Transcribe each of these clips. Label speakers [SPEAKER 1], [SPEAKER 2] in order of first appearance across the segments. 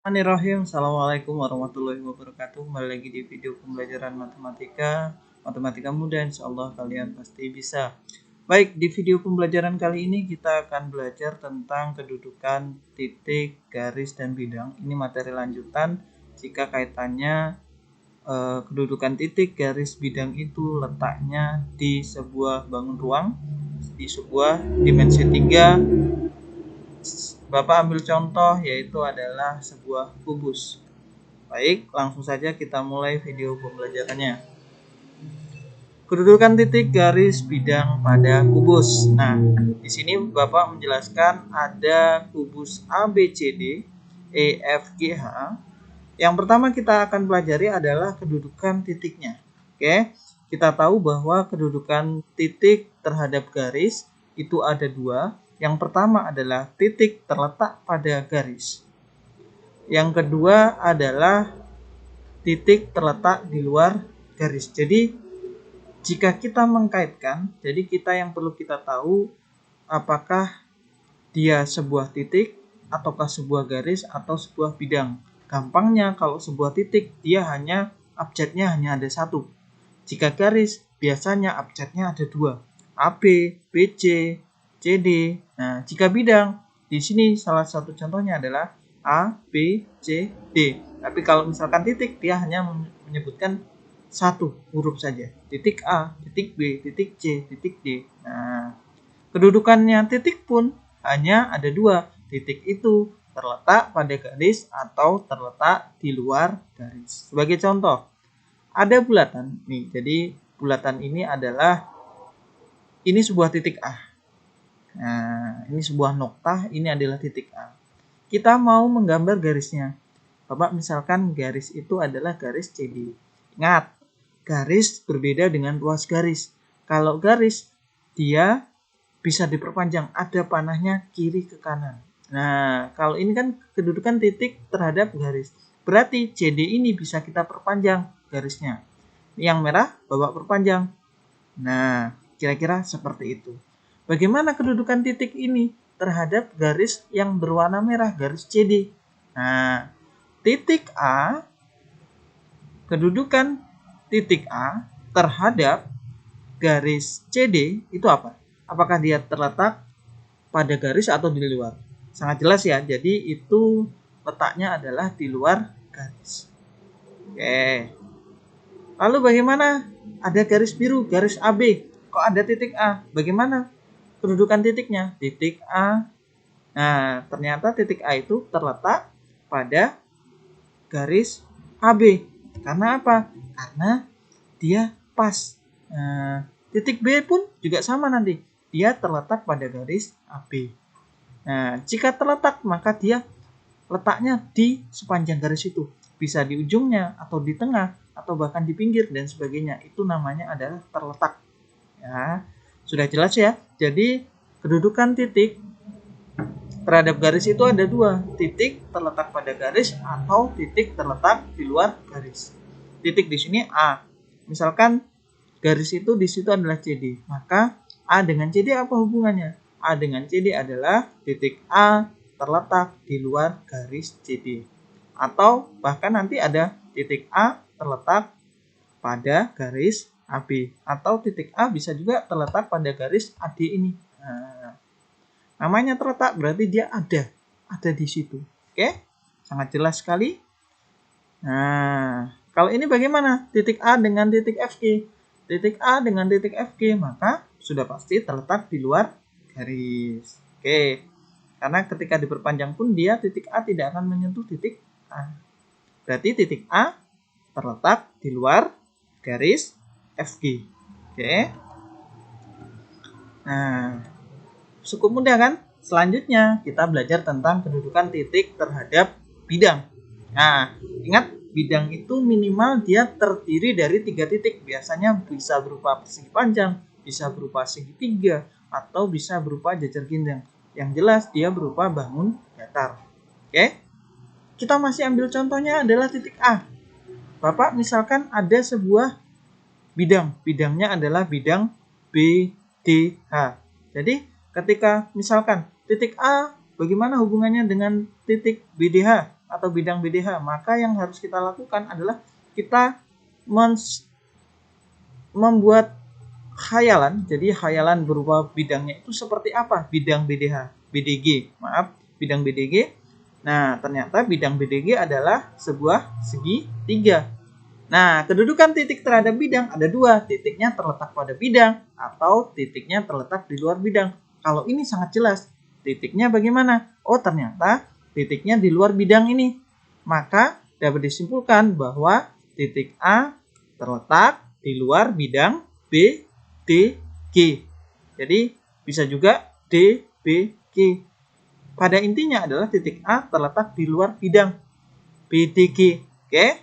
[SPEAKER 1] Bismillahirrahmanirrahim. Assalamualaikum warahmatullahi wabarakatuh. Kembali lagi di video pembelajaran matematika mudah. Insyaallah kalian pasti bisa. Baik, di video pembelajaran kali ini kita akan belajar tentang kedudukan titik, garis, dan bidang. Ini materi lanjutan jika kaitannya kedudukan titik, garis, bidang itu letaknya di sebuah bangun ruang, di sebuah dimensi 3. Bapak ambil contoh yaitu adalah sebuah kubus. Baik, langsung saja kita mulai video pembelajarannya. Kedudukan titik, garis, bidang pada kubus. Nah, di sini Bapak menjelaskan ada kubus ABCD, EFGH. Yang pertama kita akan pelajari adalah kedudukan titiknya. Oke, kita tahu bahwa kedudukan titik terhadap garis itu ada dua. Yang pertama adalah titik terletak pada garis. Yang kedua adalah titik terletak di luar garis. Jadi jika kita mengkaitkan, jadi kita yang perlu kita tahu apakah dia sebuah titik ataukah sebuah garis atau sebuah bidang. Gampangnya kalau sebuah titik dia hanya abjadnya hanya ada satu. Jika garis biasanya abjadnya ada dua, AB, BC, CD. Nah, jika bidang di sini salah satu contohnya adalah A, B, C, D. Tapi kalau misalkan titik dia hanya menyebutkan satu huruf saja. Titik A, titik B, titik C, titik D. Nah, kedudukannya titik pun hanya ada dua. Titik itu terletak pada garis atau terletak di luar garis. Sebagai contoh, ada bulatan nih. Jadi bulatan ini adalah ini sebuah titik A. Nah, ini sebuah noktah, ini adalah titik A. Kita mau menggambar garisnya. Bapak misalkan garis itu adalah garis CD. Ingat, garis berbeda dengan ruas garis. Kalau garis dia bisa diperpanjang, ada panahnya kiri ke kanan. Nah, kalau ini kan kedudukan titik terhadap garis. Berarti CD ini bisa kita perpanjang garisnya. Yang merah Bapak perpanjang. Nah, kira-kira seperti itu. Bagaimana kedudukan titik ini terhadap garis yang berwarna merah, garis CD? Nah, titik A, kedudukan titik A terhadap garis CD itu apa? Apakah dia terletak pada garis atau di luar? Sangat jelas ya, jadi itu letaknya adalah di luar garis. Oke. Lalu bagaimana? Ada garis biru, garis AB. Kok ada titik A? Bagaimana kedudukan titiknya? Titik A. Nah, ternyata titik A itu terletak pada garis AB. Karena apa? Karena dia pas. Nah, titik B pun juga sama nanti. Dia terletak pada garis AB. Nah, jika terletak maka dia letaknya di sepanjang garis itu. Bisa di ujungnya atau di tengah atau bahkan di pinggir dan sebagainya. Itu namanya adalah terletak. Ya, sudah jelas ya. Jadi kedudukan titik terhadap garis itu ada dua. Titik terletak pada garis atau titik terletak di luar garis. Titik di sini A. Misalkan garis itu di situ adalah CD. Maka A dengan CD apa hubungannya? A dengan CD adalah titik A terletak di luar garis CD. Atau bahkan nanti ada titik A terletak pada garis AB. Atau titik A bisa juga terletak pada garis AD ini. Nah, namanya terletak berarti dia ada di situ. Oke? Sangat jelas sekali. Nah, kalau ini bagaimana? Titik A dengan titik FG. Titik A dengan titik FG, maka sudah pasti terletak di luar garis. Oke. Karena ketika diperpanjang pun dia titik A tidak akan menyentuh titik A. Berarti titik A terletak di luar garis FG. Oke. Nah, cukup mudah kan? Selanjutnya kita belajar tentang kedudukan titik terhadap bidang. Nah, ingat bidang itu minimal dia terdiri dari 3 titik. Biasanya bisa berupa persegi panjang, bisa berupa segitiga, atau bisa berupa jajar ginjang. Yang jelas dia berupa bangun datar. Oke? Kita masih ambil contohnya adalah titik A. Bapak misalkan ada sebuah bidang. Bidangnya adalah bidang BDH. Jadi ketika misalkan titik A bagaimana hubungannya dengan titik BDH? atau bidang BDH, maka yang harus kita lakukan adalah kita membuat khayalan. Jadi khayalan berupa bidangnya itu seperti apa? Bidang BDH, BDG, maaf, bidang BDG. Nah, ternyata bidang BDG adalah sebuah segitiga. Nah, kedudukan titik terhadap bidang ada dua, titiknya terletak pada bidang atau titiknya terletak di luar bidang. Kalau ini sangat jelas, titiknya bagaimana? Oh, ternyata titiknya di luar bidang ini. Maka dapat disimpulkan bahwa titik A terletak di luar bidang B, D, G. Jadi bisa juga D, B, G. Pada intinya adalah titik A terletak di luar bidang B, D, G. Oke,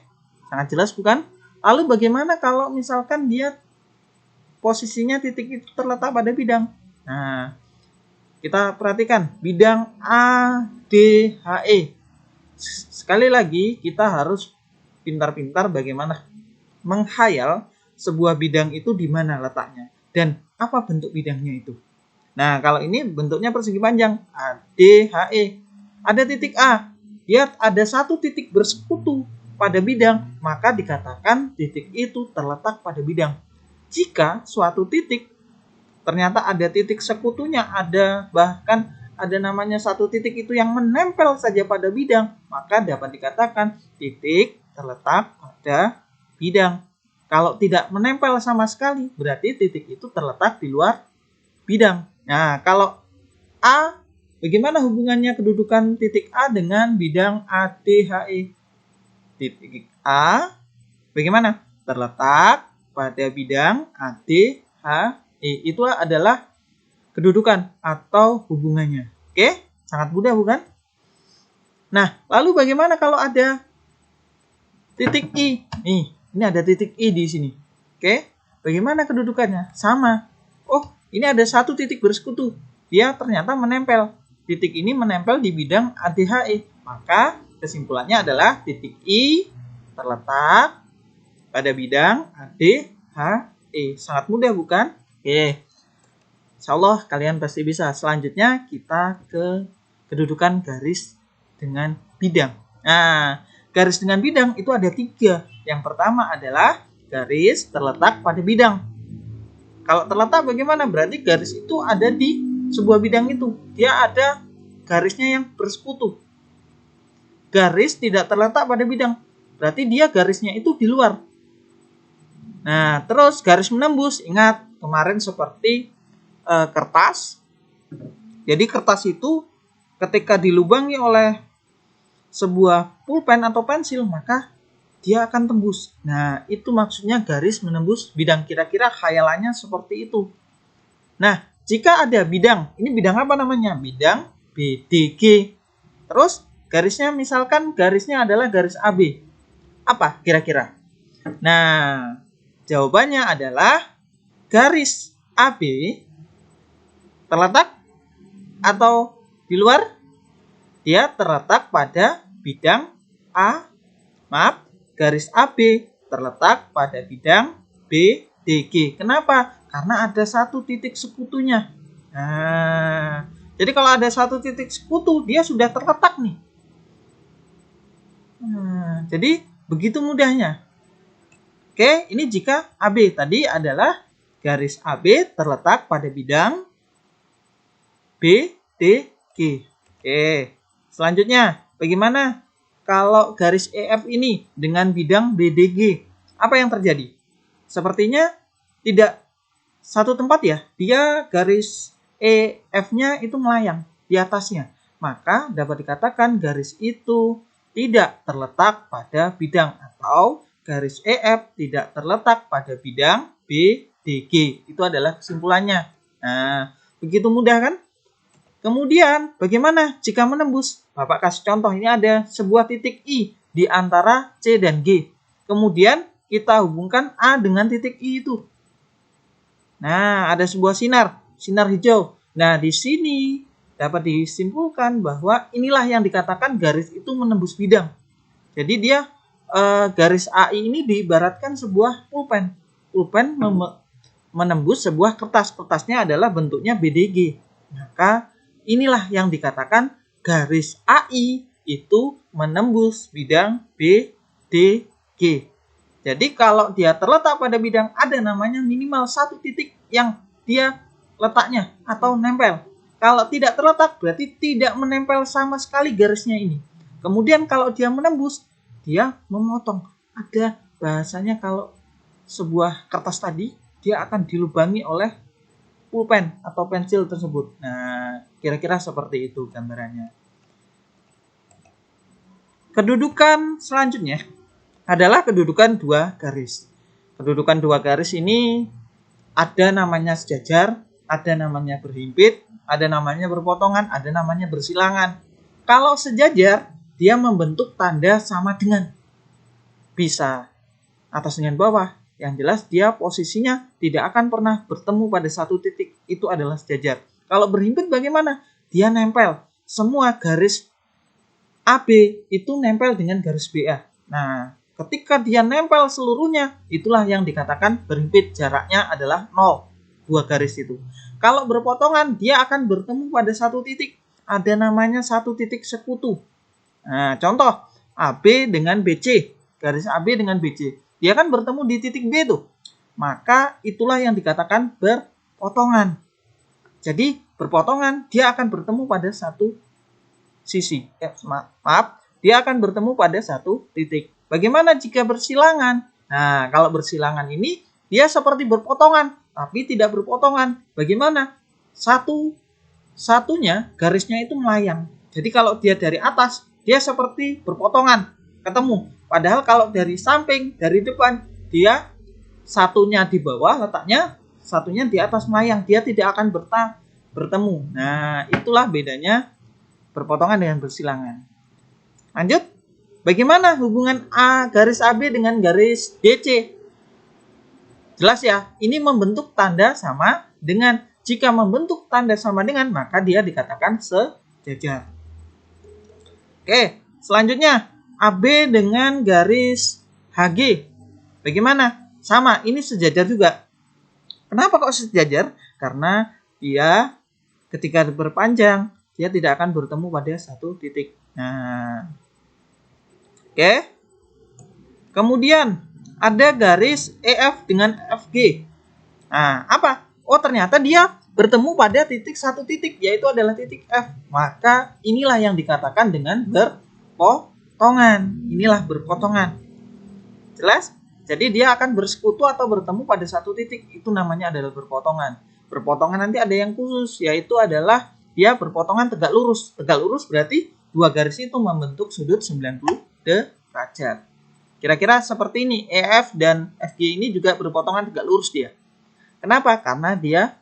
[SPEAKER 1] sangat jelas bukan? Lalu bagaimana kalau misalkan dia posisinya titik itu terletak pada bidang? Nah, kita perhatikan bidang A, D, H, E. Sekali lagi kita harus pintar-pintar bagaimana menghayal sebuah bidang itu di mana letaknya dan apa bentuk bidangnya itu. Nah, kalau ini bentuknya persegi panjang A, D, H, E. Ada titik A, dia ada satu titik bersekutu pada bidang, maka dikatakan titik itu terletak pada bidang. Jika suatu titik ternyata ada titik sekutunya, ada bahkan ada namanya satu titik itu yang menempel saja pada bidang, maka dapat dikatakan titik terletak pada bidang. Kalau tidak menempel sama sekali, berarti titik itu terletak di luar bidang. Nah, kalau A, bagaimana hubungannya kedudukan titik A dengan bidang ADHE? Titik A, bagaimana? Terletak pada bidang ADHE. Itu adalah kedudukan atau hubungannya. Oke, sangat mudah bukan? Nah, lalu bagaimana kalau ada titik I? Nih, ini ada titik I di sini. Oke, bagaimana kedudukannya? Sama. Oh, ini ada satu titik bersekutu. Dia ternyata menempel. Titik ini menempel di bidang ADHE. Maka kesimpulannya adalah titik I terletak pada bidang ADHE. Sangat mudah bukan? Oke. Insya Allah kalian pasti bisa. Selanjutnya kita ke kedudukan garis dengan bidang. Nah, garis dengan bidang itu ada 3. Yang pertama adalah garis terletak pada bidang. Kalau terletak bagaimana? Berarti garis itu ada di sebuah bidang itu. Dia ada garisnya yang bersekutu. Garis tidak terletak pada bidang. Berarti dia garisnya itu di luar. Nah, terus garis menembus. Ingat, kemarin seperti kertas. Jadi kertas itu ketika dilubangi oleh sebuah pulpen atau pensil, maka dia akan tembus. Nah, itu maksudnya garis menembus bidang. Kira-kira khayalannya seperti itu. Nah, jika ada bidang, ini bidang apa namanya? Bidang BDG. Terus garisnya misalkan garisnya adalah garis AB. Apa kira-kira? Nah, jawabannya adalah garis AB terletak atau di luar? Dia terletak pada bidang A. Maaf, garis AB terletak pada bidang BDG. Kenapa? Karena ada satu titik sekutunya. Nah, jadi kalau ada satu titik sekutu, dia sudah terletak nih. Nah, jadi begitu mudahnya. Oke, ini jika AB tadi adalah garis AB terletak pada bidang BDG. Oke, selanjutnya bagaimana kalau garis EF ini dengan bidang BDG? Apa yang terjadi? Sepertinya tidak satu tempat ya. Dia garis EF-nya itu melayang di atasnya. Maka dapat dikatakan garis itu tidak terletak pada bidang atau garis EF tidak terletak pada bidang BDG. Itu adalah kesimpulannya. Nah, begitu mudah kan? Kemudian bagaimana jika menembus? Bapak kasih contoh, ini ada sebuah titik I di antara C dan G. Kemudian kita hubungkan A dengan titik I itu. Nah, ada sebuah sinar hijau. Nah, di sini dapat disimpulkan bahwa inilah yang dikatakan garis itu menembus bidang. Jadi dia garis AI ini diibaratkan sebuah pulpen. Pulpen menembus sebuah kertas. Kertasnya adalah bentuknya BDG. Maka inilah yang dikatakan garis AI itu menembus bidang B, D, G. Jadi kalau dia terletak pada bidang ada namanya minimal satu titik yang dia letaknya atau nempel. Kalau tidak terletak berarti tidak menempel sama sekali garisnya ini. Kemudian kalau dia menembus, dia memotong. Ada bahasanya kalau sebuah kertas tadi dia akan dilubangi oleh pulpen atau pensil tersebut. Nah, kira-kira seperti itu gambarannya. Kedudukan selanjutnya adalah kedudukan dua garis. Kedudukan dua garis ini ada namanya sejajar, ada namanya berhimpit, ada namanya berpotongan, ada namanya bersilangan. Kalau sejajar, dia membentuk tanda sama dengan. Bisa atas dengan bawah. Yang jelas dia posisinya tidak akan pernah bertemu pada satu titik. Itu adalah sejajar. Kalau berhimpit bagaimana? Dia nempel. Semua garis AB itu nempel dengan garis BA. Nah, ketika dia nempel seluruhnya, itulah yang dikatakan berhimpit. Jaraknya adalah 0. Dua garis itu. Kalau berpotongan, dia akan bertemu pada satu titik. Ada namanya satu titik sekutu. Nah, contoh AB dengan BC. Garis AB dengan BC. Dia kan bertemu di titik B tuh. Maka itulah yang dikatakan berpotongan. Jadi berpotongan dia akan bertemu pada satu sisi. Maaf, dia akan bertemu pada satu titik. Bagaimana jika bersilangan? Nah, kalau bersilangan ini dia seperti berpotongan, tapi tidak berpotongan. Bagaimana? Satunya garisnya itu melayang. Jadi kalau dia dari atas, dia seperti berpotongan, ketemu. Padahal kalau dari samping, dari depan, dia satunya di bawah letaknya, satunya di atas melayang. Dia tidak akan bertemu. Nah, itulah bedanya berpotongan dengan bersilangan. Lanjut. Bagaimana hubungan garis AB dengan garis DC? Jelas ya, ini membentuk tanda sama dengan. Jika membentuk tanda sama dengan, maka dia dikatakan sejajar. Oke, selanjutnya AB dengan garis HG. Bagaimana? Sama, ini sejajar juga. Kenapa kok sejajar? Karena dia ketika berpanjang, dia tidak akan bertemu pada satu titik. Nah, oke. Kemudian ada garis EF dengan FG. Nah, apa? Oh, ternyata dia bertemu pada satu titik, yaitu adalah titik F. Maka inilah yang dikatakan dengan berpotongan. Inilah berpotongan. Jelas? Jadi dia akan bersekutu atau bertemu pada satu titik. Itu namanya adalah berpotongan. Berpotongan nanti ada yang khusus, yaitu adalah dia berpotongan tegak lurus. Tegak lurus berarti dua garis itu membentuk sudut 90 derajat. Kira-kira seperti ini. EF dan FG ini juga berpotongan tegak lurus dia. Kenapa? Karena dia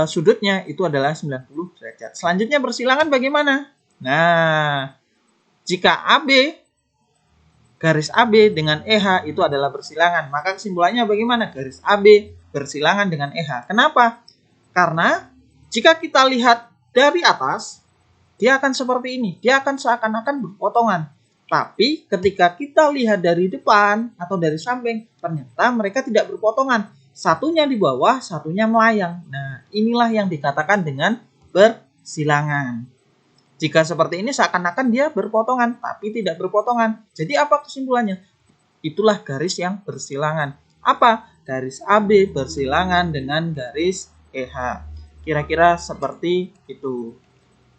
[SPEAKER 1] sudutnya itu adalah 90 derajat. Selanjutnya bersilangan bagaimana? Nah, jika garis AB dengan EH itu adalah bersilangan, maka kesimpulannya bagaimana? Garis AB bersilangan dengan EH. Kenapa? Karena jika kita lihat dari atas, dia akan seperti ini. Dia akan seakan-akan berpotongan. Tapi ketika kita lihat dari depan atau dari samping, ternyata mereka tidak berpotongan. Satunya di bawah, satunya melayang. Nah, inilah yang dikatakan dengan bersilangan. Jika seperti ini seakan-akan dia berpotongan, tapi tidak berpotongan. Jadi apa kesimpulannya? Itulah garis yang bersilangan. Apa? Garis AB bersilangan dengan garis EH. Kira-kira seperti itu.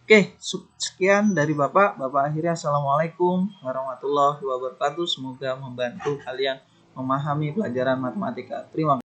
[SPEAKER 1] Oke, sekian dari Bapak. Bapak akhirnya Assalamualaikum warahmatullahi wabarakatuh. Semoga membantu kalian memahami pelajaran matematika. Terima kasih.